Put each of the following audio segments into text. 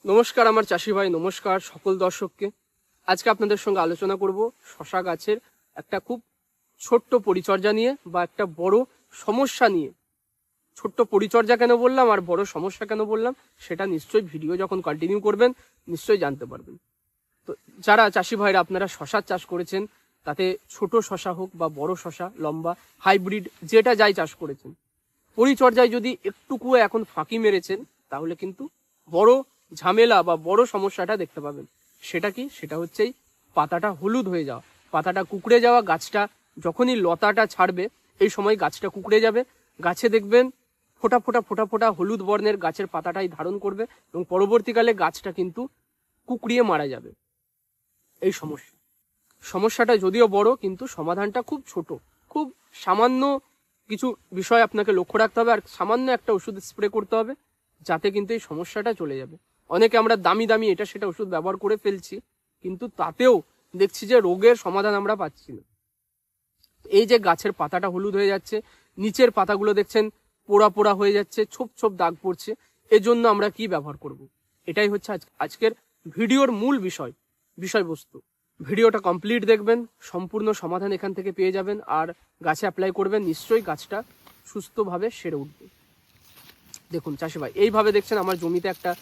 নমস্কার আমার চাষি ভাই, নমস্কার সকল দর্শককে। আজকে আপনাদের সঙ্গে আলোচনা করব শশা গাছের একটা খুব ছোট্ট পরিচর্যা নিয়ে বা একটা বড় সমস্যা নিয়ে। ছোট্ট পরিচর্যা কেন বললাম আর বড় সমস্যা কেন বললাম সেটা নিশ্চয়ই ভিডিও যখন কন্টিনিউ করবেন নিশ্চয়ই জানতে পারবেন। তো যারা চাষি ভাইরা আপনারা শশার চাষ করেছেন, তাতে ছোট শশা হোক বা বড় শশা, লম্বা, হাইব্রিড, যেটা যাই চাষ করেছেন, পরিচর্যায় যদি একটুকুও এখন ফাঁকি মেরেছেন তাহলে কিন্তু বড় ঝামেলা বা বড় সমস্যাটা দেখতে পাবেন। সেটা কি? সেটা হচ্ছে এই পাতাটা হলুদ হয়ে যাওয়া, পাতাটা কুঁকড়ে যাওয়া। গাছটা যখনই লতাটা ছাড়বে এই সময় গাছটা কুঁকড়ে যাবে, গাছে দেখবেন ফোটা ফোটা ফোটা ফোটা হলুদ বর্ণের গাছের পাতাটাই ধারণ করবে এবং পরবর্তীকালে গাছটা কিন্তু কুঁকড়িয়ে মারা যাবে। এই সমস্যাটা যদিও বড় কিন্তু সমাধানটা খুব ছোট, খুব সামান্য কিছু বিষয় আপনাকে লক্ষ্য রাখতে হবে আর সামান্য একটা ওষুধ স্প্রে করতে হবে, যাতে কিন্তু এই সমস্যাটা চলে যাবে। অনেকে আমরা দামি দামি এটা সেটা ওষুধ ব্যবহার করে ফেলছি, কিন্তু তাতেও দেখছি যে রোগের সমাধান আমরা পাচ্ছি না। এই যে গাছের পাতাটা হলুদ হয়ে যাচ্ছে, নিচের পাতাগুলো দেখছেন পোড়া পোড়া হয়ে যাচ্ছে, ছোপ ছোপ দাগ পড়ছে, এজন্য আমরা কি ব্যবহার করব? এটাই হচ্ছে আজকের ভিডিওর মূল বিষয়বস্তু। ভিডিওটা কমপ্লিট দেখবেন, সম্পূর্ণ সমাধান এখান থেকে পেয়ে যাবেন আর গাছে অ্যাপ্লাই করবেন, নিশ্চয়ই গাছটা সুস্থভাবে সেরে উঠবে। দেখুন চাষি ভাই, এইভাবে দেখছেন আমার জমিতে একটা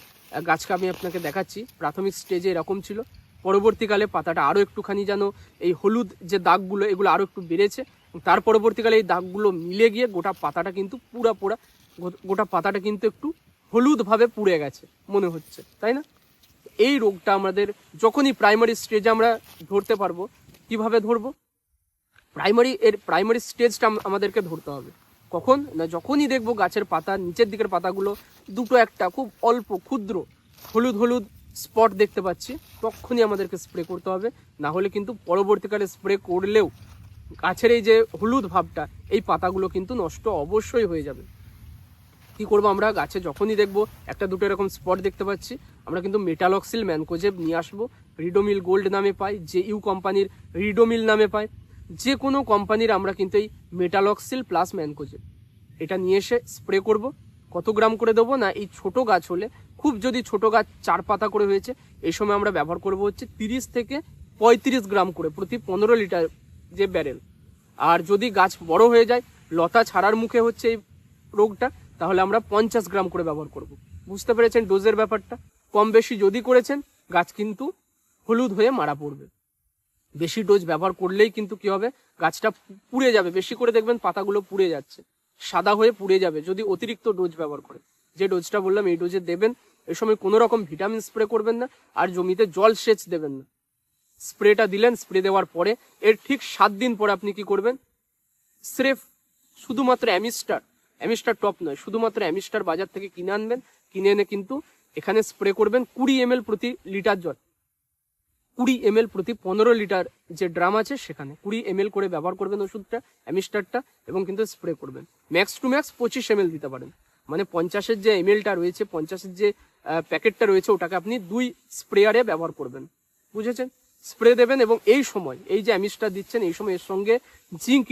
গাছকে আমি আপনাকে দেখাচ্ছি। প্রাথমিক স্টেজে এরকম ছিল, পরবর্তীকালে পাতাটা আরও একটুখানি যেন এই হলুদ যে দাগগুলো এগুলো আরও একটু বেড়েছে, তার পরবর্তীকালে এই দাগগুলো মিলে গিয়ে গোটা পাতাটা কিন্তু গোটা পাতাটা কিন্তু একটু হলুদভাবে পুড়ে গেছে মনে হচ্ছে, তাই না? এই রোগটা আমাদের যখনই প্রাইমারি স্টেজে আমরা ধরতে পারবো। কিভাবে ধরবো? প্রাইমারি স্টেজটা আমাদেরকে ধরতে হবে কখন না, যখনই দেখবো গাছের পাতা নিচের দিকের পাতাগুলো দুটো একটা খুব অল্প ক্ষুদ্র হলুদ হলুদ স্পট দেখতে পাচ্ছি, তখনই আমাদেরকে স্প্রে করতে হবে। না হলে কিন্তু পরবর্তীকালে স্প্রে করলেও গাছের এই যে হলুদ ভাবটা, এই পাতাগুলো কিন্তু নষ্ট অবশ্যই হয়ে যাবে। কি করবো আমরা? গাছে যখনই দেখবো একটা দুটো এরকম স্পট দেখতে পাচ্ছি, আমরা কিন্তু মেটালক্সিল ম্যানকোজেব নিয়ে আসবো। রিডোমিল গোল্ড নামে পাই, JU কোম্পানির রিডোমিল নামে পাই, যে কোনো কোম্পানির আমরা কিন্তু এই মেটালক্সিল প্লাস ম্যানকোজেব এটা নিয়ে এসে স্প্রে করব। কত গ্রাম করে দেবো না, এই ছোট গাছ হলে, খুব যদি ছোট গাছ 4 পাতা করে হয়েছে, এই সময় আমরা ব্যবহার করব হচ্ছে 30 থেকে 35 গ্রাম করে প্রতি 15 লিটার যে ব্যারেল। আর যদি গাছ বড় হয়ে যায়, লতা ছাড়ার মুখে হচ্ছে এই রোগটা, তাহলে আমরা 50 গ্রাম করে ব্যবহার করব। বুঝতে পেরেছেন ডোজের ব্যাপারটা? কম বেশি যদি করেছেন গাছ কিন্তু হলুদ হয়ে মারা পড়বে। বেশি ডোজ ব্যবহার করলেই কিন্তু কি হবে, গাছটা পুড়ে যাবে। বেশি করে দেখবেন পাতাগুলো পুড়ে যাচ্ছে, সাদা হয়ে পুড়ে যাবে যদি অতিরিক্ত ডোজ ব্যবহার করে। যে ডোজটা বললাম এই ডোজে দেবেন। এই সময় কোনো রকম ভিটামিন স্প্রে করবেন না আর জমিতে জল সেচ দেবেন না। স্প্রেটা দিলেন, স্প্রে দেওয়ার পরে এর ঠিক 7 দিন পরে আপনি কি করবেন, স্রেফ শুধুমাত্র অ্যামিস্টার টপ নয়, শুধুমাত্র অ্যামিস্টার বাজার থেকে কিনে আনবেন। কিনে এনে কিন্তু এখানে স্প্রে করবেন 20 ml প্রতি লিটার জল, 20 ml প্রতি 15 লিটার যে ড্রাম আছে সেখানে 20 ml করে ব্যবহার করবেন ওষুধটা, অ্যামিস্টারটা, এবং কিন্তু স্প্রে করবেন। ম্যাক্স টু ম্যাক্স 25 ml দিতে পারেন, মানে 50-এর যে এমএলটা রয়েছে, 50-এর যে প্যাকেটটা রয়েছে, ওটাকে আপনি 2 স্প্রেয়ারে ব্যবহার করবেন। বুঝেছেন? স্প্রে দেবেন এবং এই সময় এই যে অ্যামিস্টার দিচ্ছেন, এই সময় এর সঙ্গে জিঙ্ক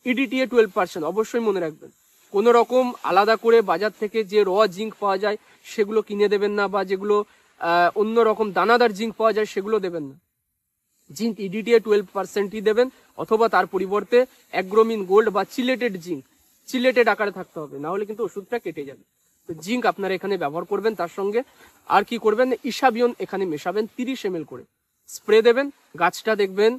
EDTA 12% অবশ্যই মনে রাখবেন। কোনো রকম আলাদা করে বাজার থেকে যে র জিঙ্ক পাওয়া যায় সেগুলো কিনে দেবেন না, বা যেগুলো অন্য রকম দানাদার জিঙ্ক পাওয়া যায় সেগুলো দেবেন না। জিঙ্ক EDTA 12%ই দেবেন, অথবা তার পরিবর্তে অ্যাগ্রোমিন গোল্ড বা চিলেটেড আকারে থাকতে হবে, না হলে কিন্তু ওষুধটা কেটে যাবে। তো জিঙ্ক আপনারা এখানে ব্যবহার করবেন, তার সঙ্গে আর কি করবেন, ইসাবিয়ন এখানে মেশাবেন 30 ml করে স্প্রে দেবেন। গাছটা দেখবেন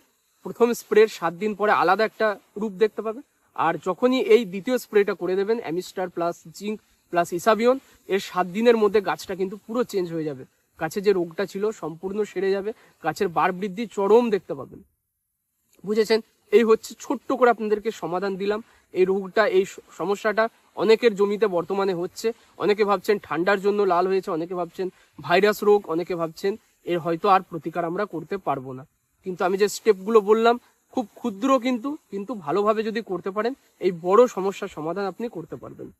প্রথম স্প্রের 7 দিন পরে আলাদা একটা রূপ দেখতে পাবে। আর যখনই এই দ্বিতীয় স্প্রেটা করে দেবেন অ্যামিস্টার প্লাস জিঙ্ক প্লাস ইসাবিয়ন, এর 7 দিনের মধ্যে গাছটা কিন্তু পুরো চেঞ্জ হয়ে যাবে। গাছে যে রোগটা ছিল সম্পূর্ণ সেরে যাবে, গাছের বার বৃদ্ধি চরম দেখতে পাবেন। বুঝেছেন? এই হচ্ছে ছোট্ট করে আপনাদেরকে সমাধান দিলাম। এই রোগটা, এই সমস্যাটা অনেকের জমিতে বর্তমানে হচ্ছে। অনেকে ভাবছেন ঠান্ডার জন্য লাল হয়েছে, অনেকে ভাবছেন ভাইরাস রোগ, অনেকে ভাবছেন এর হয়তো আর প্রতিকার আমরা করতে পারবো না। কিন্তু আমি যে স্টেপগুলো বললাম খুব ক্ষুদ্র, কিন্তু ভালোভাবে যদি করতে পারেন এই বড় সমস্যার সমাধান আপনি করতে পারবেন।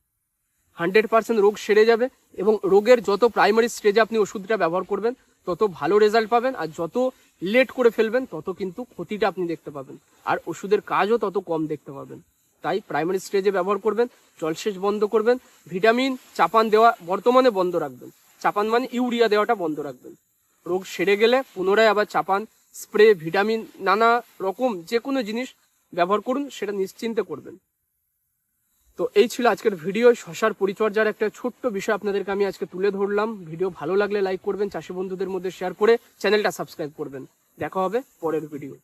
100% রোগ সেরে যাবে এবং রোগের যত প্রাইমারি স্টেজে আপনি ওষুধটা ব্যবহার করবেন তত ভালো রেজাল্ট পাবেন, আর যত লেট করে ফেলবেন তত কিন্তু ক্ষতিটা আপনি দেখতে পাবেন, আর ওষুধের কাজও তত কম দেখতে পাবেন। তাই প্রাইমারি স্টেজে ব্যবহার করবেন, জলসেচ বন্ধ করবেন, ভিটামিন চাপান দেওয়া বর্তমানে বন্ধ রাখবেন। চাপান মানে ইউরিয়া দেওয়াটা বন্ধ রাখবেন। রোগ সেরে গেলে পুনরায় আবার চাপান, স্প্রে, ভিটামিন, নানা রকম যে কোনো জিনিস ব্যবহার করুন, সেটা নিশ্চিন্তে করবেন। তো এই ছিল আজকের ভিডিও, শশার পরিচর্যার একটা ছোট্ট বিষয় আপনাদেরকে আমি আজকে তুলে ধরলাম। ভিডিও ভালো লাগলে লাইক করবেন, চাষি বন্ধুদের মধ্যে শেয়ার করে চ্যানেলটা সাবস্ক্রাইব করবেন। দেখা হবে পরের ভিডিও।